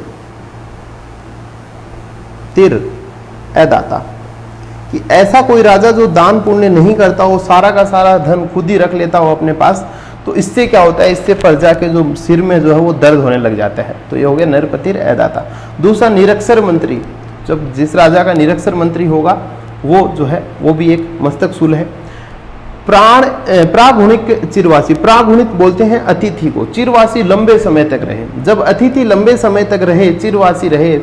Speaker 1: अदाता, कि ऐसा कोई राजा जो दान पुण्य नहीं करता हो, सारा का सारा धन खुद ही रख लेता हो अपने पास। तो इससे क्या होता है, इससे प्रजा के जो सिर में जो है वो दर्द होने लग जाता है। तो ये हो गया नरपतिर अदाता। दूसरा निरक्षर मंत्री, जब जिस राजा का निरक्षर मंत्री होगा वो जो है वो भी एक मस्तक सूल है। प्रागुणिक चिरवासी, प्रागुणिक बोलते हैं अतिथि को, चिरवासी लंबे समय तक रहे। जब अतिथि लंबे समय तक रहे, चिरवासी रहे,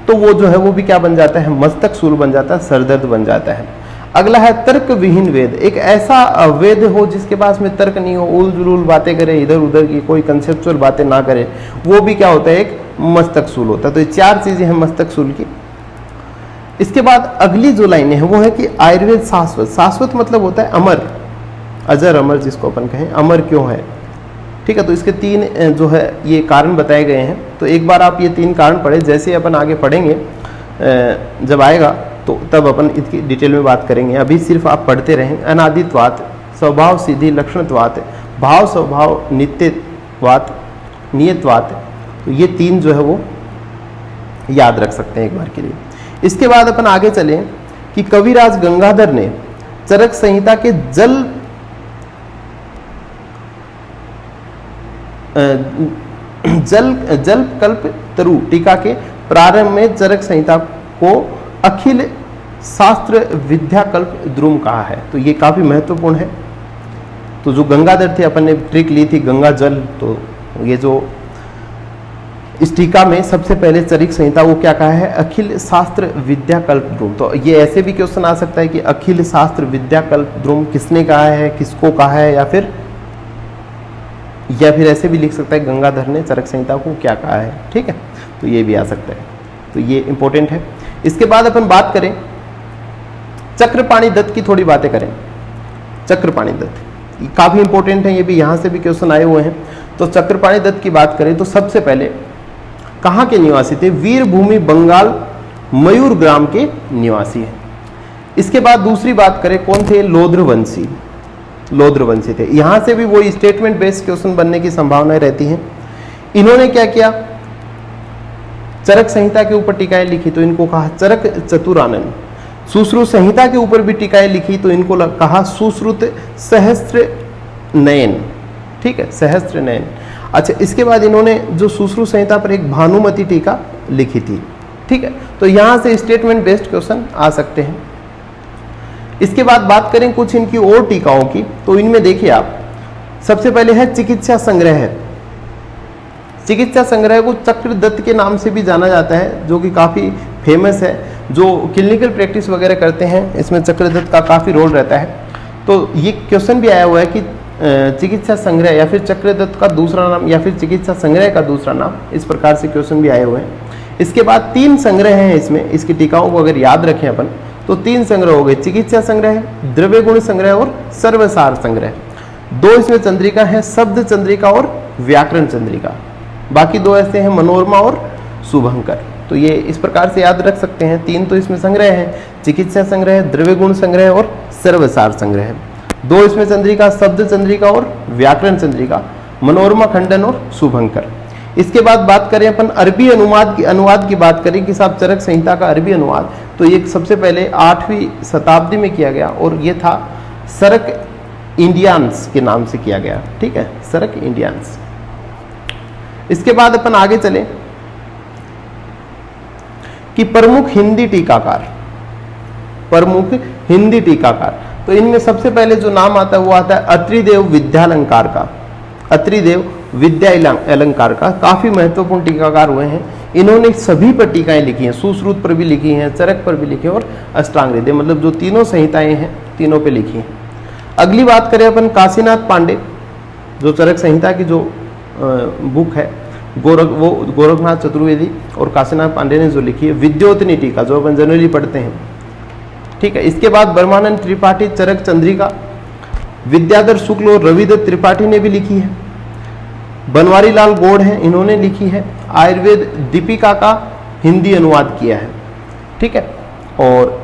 Speaker 1: तो वो जो है वो भी क्या बन जाता है, मस्तक सूल बन जाता है, सरदर्द बन जाता है। अगला है तर्क विहीन वेद, एक ऐसा वेद हो जिसके पास में तर्क नहीं हो, उल जुलूल बातें करे, इधर उधर की कोई कंसेप्चुअल बातें ना करे, वो भी क्या होता है, एक मस्तक सूल होता है। तो ये 4 चीजें हैं मस्तक सूल की। इसके बाद अगली जो लाइनें हैं वो है कि आयुर्वेद शाश्वत, शाश्वत मतलब होता है अमर, अजर अमर जिसको अपन कहें, अमर क्यों है, ठीक है। तो इसके 3 जो है ये कारण बताए गए हैं। तो एक बार आप ये 3 कारण पढ़े, जैसे अपन आगे पढ़ेंगे जब आएगा तो तब अपन इसकी डिटेल में बात करेंगे। अभी सिर्फ आप पढ़ते रहें। अनादित्वात, स्वभाव सिद्धि लक्षणत्वात, भाव स्वभाव नित्यत्वात, नियतवात। तो ये 3 जो है वो याद रख सकते हैं एक बार के लिए। इसके बाद अपन आगे चले कि कविराज गंगाधर ने चरक संहिता के जल कल्प तरु टीका के प्रारंभ में चरक संहिता को अखिल शास्त्र विद्या कल्प द्रुम कहा है। तो ये काफी महत्वपूर्ण है। तो जो गंगाधर थे, अपन ने ट्रिक ली थी गंगा जल, तो ये जो इस टीका में सबसे पहले चरक संहिता वो क्या कहा है, अखिल शास्त्र विद्या कल्प द्रुम। तो ये ऐसे भी क्वेश्चन आ सकता है कि अखिल शास्त्र विद्या कल्प द्रुम किसने कहा है, किसको कहा है, या फिर ऐसे भी लिख सकता है गंगाधर ने चरक संहिता को क्या कहा है, ठीक है। तो ये भी आ सकता है, तो ये इंपॉर्टेंट है। इसके बाद अपन बात करें चक्रपाणि दत्त की, थोड़ी बातें करें। चक्रपाणि दत्त काफी इंपॉर्टेंट है, ये भी यहाँ से भी क्वेश्चन आए हुए हैं। तो चक्रपाणि दत्त की बात करें तो सबसे पहले कहाँ के निवासी थे, वीरभूमि बंगाल मयूर ग्राम के निवासी हैं। इसके बाद दूसरी बात करें कौन थे, लोध्रवंशी, लोध्रवंशी थे। यहां से भी वही स्टेटमेंट बेस्ड क्वेश्चन बनने की संभावनाएं रहती हैं। इन्होंने क्या किया, चरक संहिता के ऊपर टीकाएं लिखी तो इनको कहा चरक चतुरानन। सुश्रुत संहिता के ऊपर भी टीकाएं लिखी तो इनको कहा सुश्रुत सहस्त्र नयन, ठीक है, सहस्त्र नयन। अच्छा, इसके बाद इन्होंने जो सुश्रुत संहिता पर एक भानुमति टीका लिखी थी, ठीक है। तो यहां से स्टेटमेंट बेस्ड क्वेश्चन आ सकते हैं। इसके बाद बात करें कुछ इनकी और टीकाओं की, तो इनमें देखिए आप, सबसे पहले है चिकित्सा संग्रह। चिकित्सा संग्रह को चक्रदत्त के नाम से भी जाना जाता है, जो कि काफी फेमस है। जो क्लिनिकल प्रैक्टिस वगैरह करते हैं इसमें चक्रदत्त का काफी रोल रहता है। तो ये क्वेश्चन भी आया हुआ है कि चिकित्सा संग्रह या फिर चक्रदत्त का दूसरा नाम या फिर चिकित्सा संग्रह का दूसरा नाम, इस प्रकार से क्वेश्चन भी आए हुए हैं। इसके बाद 3 संग्रह हैं इसमें, इसकी टीकाओं को अगर याद रखें अपन तो 3 संग्रह हो गए, चिकित्सा संग्रह, द्रव्य गुण संग्रह और सर्वसार संग्रह। 2 इसमें चंद्रिका है, शब्द चंद्रिका और व्याकरण चंद्रिका। बाकी 2 ऐसे हैं, मनोरमा और शुभंकर। तो ये इस प्रकार से याद रख सकते हैं। 3 तो इसमें संग्रह हैं, चिकित्सा संग्रह, द्रव्य गुण संग्रह और सर्वसार संग्रह। 2 इसमें चंद्रिका, शब्द चंद्रिका और व्याकरण चंद्रिका, मनोरमा खंडन और शुभंकर। इसके बाद बात करें अपन अरबी अनुवाद की बात करें कि साहब चरक संहिता का अरबी अनुवाद, तो ये सबसे पहले 8वीं शताब्दी में किया गया और ये था सरक इंडियंस के नाम से किया गया, ठीक है, सरक इंडियंस। इसके बाद अपन आगे चले कि प्रमुख हिंदी टीकाकार, प्रमुख हिंदी टीकाकार। तो इनमें सबसे पहले जो नाम आता है वो आता है अत्रिदेव विद्यालंकार का, अत्रिदेव विद्या अलंकार का काफी महत्वपूर्ण टीकाकार हुए हैं। इन्होंने सभी पर टीकाएं लिखी हैं, सुश्रुत पर भी लिखी हैं, चरक पर भी लिखी हैं और अष्टांग हृदय मतलब जो तीनों संहिताएं हैं तीनों पे लिखी हैं। अगली बात करें अपन काशीनाथ पांडे, जो चरक संहिता की जो बुक है गोरखनाथ चतुर्वेदी और काशीनाथ पांडे ने जो लिखी है विद्योतनी टीका, जो अपन जनरली पढ़ते हैं। ठीक है, इसके बाद ब्रह्मानंद त्रिपाठी चरक चंद्रिका, विद्याधर शुक्ल और रविदत्त त्रिपाठी ने भी लिखी है। बनवारी लाल गौड़ हैं, इन्होंने लिखी है। आयुर्वेद दीपिका का हिंदी अनुवाद किया है। ठीक है, और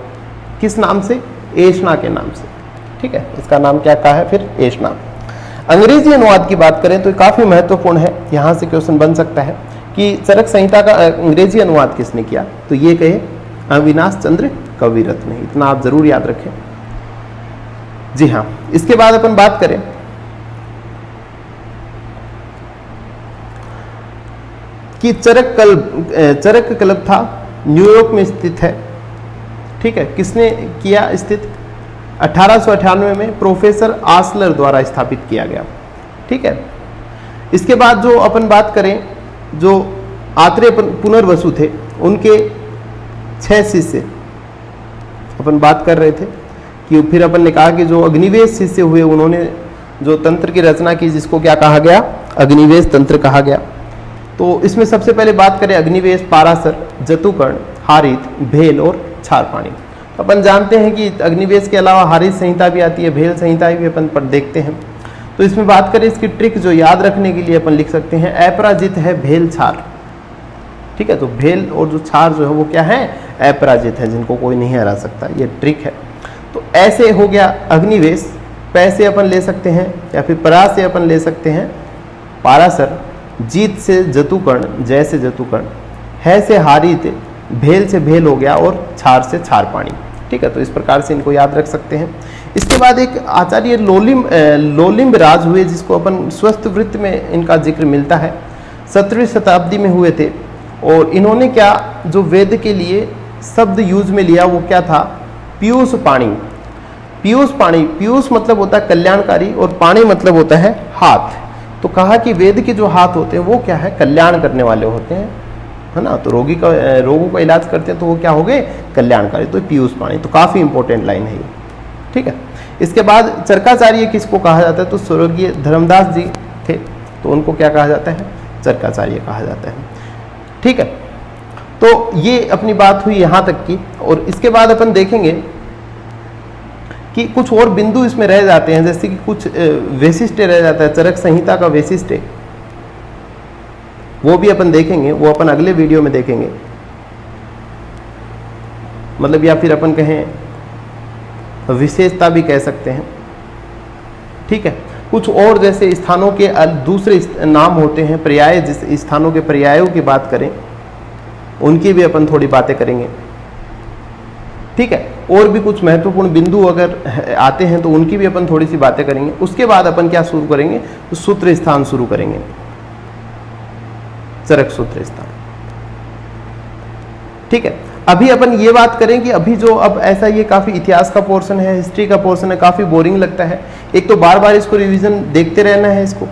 Speaker 1: किस नाम से? एशना के नाम से। ठीक है, इसका नाम क्या कहा है फिर? एशना। अंग्रेजी अनुवाद की बात करें तो काफी महत्वपूर्ण है, यहां से क्वेश्चन बन सकता है कि चरक संहिता का अंग्रेजी अनुवाद किसने किया, तो ये कहे अविनाश चंद्र कविरत्न ने। इतना आप जरूर याद रखें। जी हाँ, इसके बाद अपन बात करें कि चरक क्लब था, न्यूयॉर्क में स्थित है। ठीक है, किसने किया स्थित? 1898 में प्रोफेसर आसलर द्वारा स्थापित किया गया। ठीक है, इसके बाद जो अपन बात करें, जो आत्रेय पुनर्वसु थे, उनके 6 शिष्य अपन बात कर रहे थे कि फिर अपन ने कहा कि जो अग्निवेश शिष्य हुए उन्होंने जो तंत्र की रचना की, जिसको क्या कहा गया? अग्निवेश तंत्र कहा गया। तो इसमें सबसे पहले बात करें अग्निवेश, पाराशर, जतुकर्ण, हारित, भेल और क्षारपाणी। अपन जानते हैं कि अग्निवेश के अलावा हारित संहिता भी आती है, भेल संहिता भी अपन पर देखते हैं। तो इसमें बात करें इसकी ट्रिक जो याद रखने के लिए अपन लिख सकते हैं, अपराजित है भेल क्षार। ठीक है, तो भेल और जो क्षार जो है वो क्या है? अपराजित है, जिनको कोई नहीं हरा सकता, ये ट्रिक है। तो ऐसे हो गया अग्निवेश, पै से अपन ले सकते हैं या फिर परा से अपन ले सकते हैं पाराशर, जीत से जतुकर्ण, जय से जतुकर्ण, है से हारित, भेल से भेल हो गया और क्षार से क्षारपाणी। ठीक है, तो इस प्रकार से इनको याद रख सकते हैं। इसके बाद एक आचार्य लोलिम्ब राज हुए, जिसको अपन स्वस्थ वृत्त में इनका जिक्र मिलता है, 17वीं शताब्दी में हुए थे। और इन्होंने क्या जो वेद के लिए शब्द यूज में लिया वो क्या था? पीयूष पाणी। पीयूष पाणी, पीयूष मतलब होता है कल्याणकारी और पाणी मतलब होता है हाथ। तो कहा कि वेद के जो हाथ होते हैं वो क्या है? कल्याण करने वाले होते हैं, है ना। तो रोगों का इलाज करते हैं तो वो क्या हो गए? कल्याणकारी। तो पीयूष पाणी, तो काफी इंपॉर्टेंट लाइन है ये। ठीक है, इसके बाद चरकाचार्य किसको कहा जाता है? तो स्वर्गीय धर्मदास जी थे, तो उनको क्या कहा जाता है? चरकाचार्य कहा जाता है। ठीक है, तो ये अपनी बात हुई यहां तक की। और इसके बाद अपन देखेंगे कि कुछ और बिंदु इसमें रह जाते हैं, जैसे कि कुछ वैशिष्ट रह जाता है, चरक संहिता का वैशिष्ट, वो भी अपन देखेंगे, वो अपन अगले वीडियो में देखेंगे। मतलब या फिर अपन कहें विशेषता भी कह सकते हैं। ठीक है, कुछ और जैसे स्थानों के दूसरे नाम होते हैं, पर्याय, जिस स्थानों के पर्यायों की बात करें उनकी भी अपन थोड़ी बातें करेंगे। ठीक है, और भी कुछ महत्वपूर्ण बिंदु अगर आते हैं तो उनकी भी अपन थोड़ी सी बातें करेंगे। उसके बाद अपन क्या शुरू करेंगे? तो सूत्र स्थान शुरू करेंगे, चरक सूत्र स्थान। ठीक है, अभी अपन ये बात करें कि अभी जो अब ऐसा ये काफी इतिहास का पोर्शन है, हिस्ट्री का पोर्शन है, काफी बोरिंग लगता है। एक तो बार बार इसको रिवीजन देखते रहना है इसको।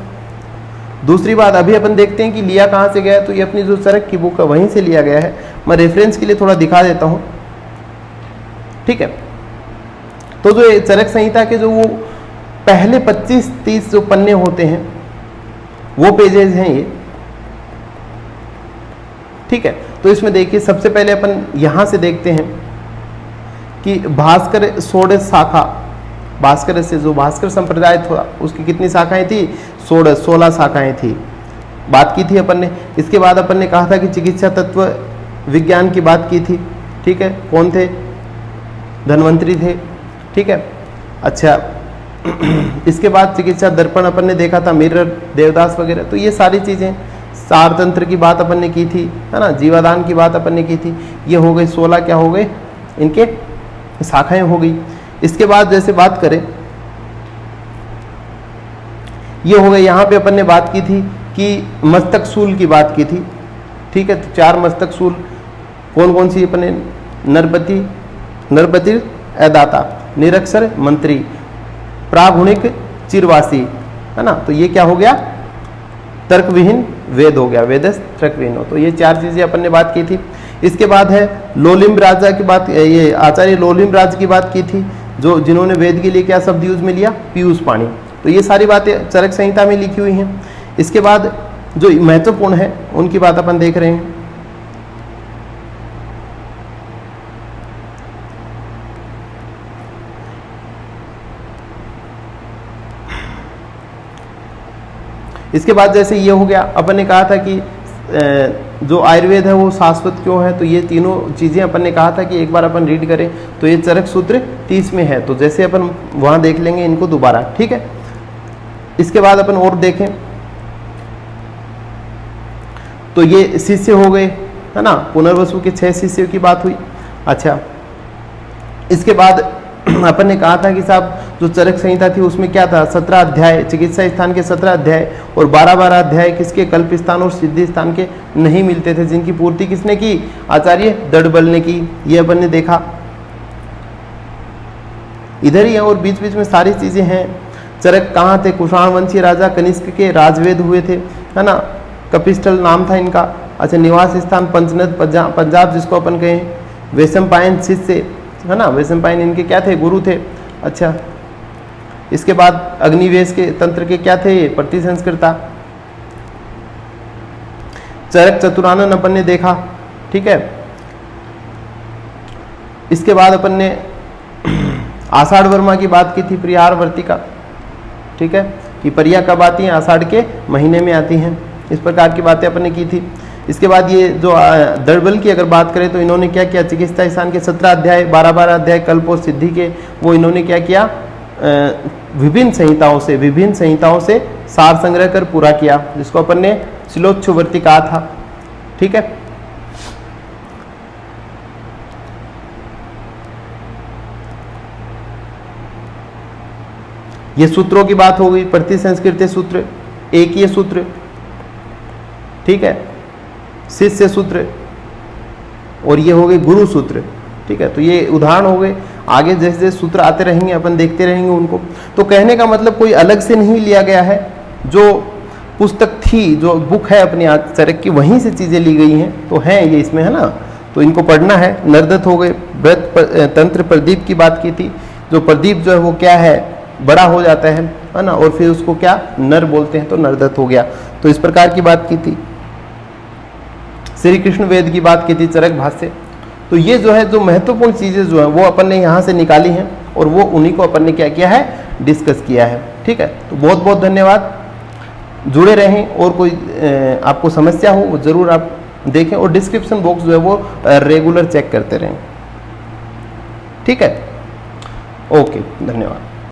Speaker 1: दूसरी बात, अभी अपन देखते हैं कि लिया कहाँ से गया है, तो ये अपनी जो चरक की बुक है वहीं से लिया गया है। मैं रेफरेंस के लिए थोड़ा दिखा देता हूँ। ठीक है, तो जो ये चरक संहिता के जो वो पहले 25-30 जो पन्ने होते हैं वो पेजेस हैं ये। ठीक है, तो इसमें देखिए सबसे पहले अपन यहां से देखते हैं कि भास्कर षोडश शाखा, भास्कर से जो भास्कर संप्रदाय था उसकी कितनी शाखाएं थी? 16 शाखाएं थी, बात की थी अपन ने। इसके बाद अपन ने कहा था कि चिकित्सा तत्व विज्ञान की बात की थी। ठीक है, कौन थे? धन्वंतरी थे। ठीक है, अच्छा इसके बाद चिकित्सा दर्पण अपन ने देखा था, मिरर, देवदास वगैरह। तो ये सारी चीजें, सार तंत्र की बात अपन ने की थी, है ना, जीवादान की बात अपन ने की थी। ये हो गई 16 क्या हो गए? इनके शाखाएं हो गई। इसके बाद जैसे बात करें, ये हो गए, यहाँ पे अपन ने बात की थी कि मस्तक सूल की बात की थी। ठीक है, तो 4 मस्तक सूल कौन कौन सी अपन ने? नरपति अदाता, निरक्षर मंत्री, प्रागुणिक चिरवासी, है ना। तो ये क्या हो गया? तर्क विहीन वेद हो गया, वेदस तर्क विहीन हो। तो ये 4 चीजें अपन ने बात की थी। इसके बाद है लोलिम्ब राजा की बात, ये आचार्य लोलिम्ब राज की बात की थी, जो जिन्होंने वेद के लिए क्या शब्द यूज में लिया, पीयूष पाणी। तो ये सारी बातें चरक संहिता में लिखी हुई हैं। इसके बाद जो महत्वपूर्ण है उनकी बात अपन देख रहे हैं। इसके बाद जैसे ये हो गया, अपन ने कहा था कि जो आयुर्वेद है वो शाश्वत क्यों है, तो ये तीनों चीजें अपन ने कहा था कि एक बार अपन रीड करें। तो ये चरक सूत्र 30 में है, तो जैसे अपन वहां देख लेंगे इनको दोबारा, ठीक है। इसके बाद अपन और देखें तो ये शिष्य हो गए, है ना, पुनर्वसु के 6 शिष्यों की बात हुई। अच्छा, इसके बाद अपन ने कहा था कि साहब जो चरक संहिता थी उसमें क्या था, 17 अध्याय चिकित्सा स्थान के 17 अध्याय और 12 अध्याय किसके, कल्प स्थान और सिद्धि स्थान के नहीं मिलते थे, जिनकी पूर्ति किसने की, आचार्य दड़बल ने की। ये अपन ने देखा, इधर ही है और बीच बीच में सारी चीजें हैं। चरक कहाँ थे, कुषाण वंशीय राजा कनिष्क के राजवेद हुए थे, है ना, कपिस्टल नाम था इनका। अच्छा, निवास स्थान पंचनद पंजाब जिसको अपन कहें। वैशंपायन शिष्य, है ना, वैशंपायन इनके क्या थे, गुरु थे। अच्छा, इसके बाद अग्निवेश के तंत्र के क्या थे, प्रतिसंस्कृता। चरक चतुरानन अपन ने देखा, ठीक है। इसके बाद अपन ने आषाढ़ वर्मा की बात की थी, प्रियार वर्तिका, ठीक है, कि परिया कब आती हैं, आषाढ़ के महीने में आती हैं। इस प्रकार की बातें अपन ने की थी। इसके बाद ये जो दड़बल की अगर बात करें तो इन्होंने क्या किया, चिकित्सा स्थान के 17 अध्याय 12 अध्याय कल्प और सिद्धि के, वो इन्होंने क्या किया, विभिन्न संहिताओं से सार संग्रह कर पूरा किया, जिसको अपन ने शिलोच्छुवर्ती कहा था, ठीक है। ये सूत्रों की बात हो गई, प्रतिसंस्कृत सूत्र, एकीय सूत्र, ठीक है, शिष्य सूत्र, और ये हो गए गुरु सूत्र, ठीक है। तो ये उदाहरण हो गए। आगे जैसे जैसे सूत्र आते रहेंगे अपन देखते रहेंगे उनको। तो कहने का मतलब कोई अलग से नहीं लिया गया है, जो पुस्तक थी, जो बुक है अपनी चरक की, वहीं से चीजें ली गई हैं, तो हैं ये इसमें, है ना, तो इनको पढ़ना है। नरदत्त हो गए, व्रत तंत्र प्रदीप की बात की थी, जो प्रदीप जो है वो क्या है, बड़ा हो जाता है ना, और फिर उसको क्या नर बोलते हैं, तो नरदत्त हो गया। तो इस प्रकार की बात की थी। श्री कृष्ण वेद की बात की थी, चरक भाष्य। तो ये जो है, जो महत्वपूर्ण चीजें जो है वो अपन ने यहाँ से निकाली हैं, और वो उन्हीं को अपन ने क्या किया है, डिस्कस किया है, ठीक है। तो बहुत बहुत धन्यवाद, जुड़े रहें, और कोई आपको समस्या हो वो जरूर आप देखें, और डिस्क्रिप्शन बॉक्स जो है वो रेगुलर चेक करते रहें, ठीक है। ओके, धन्यवाद।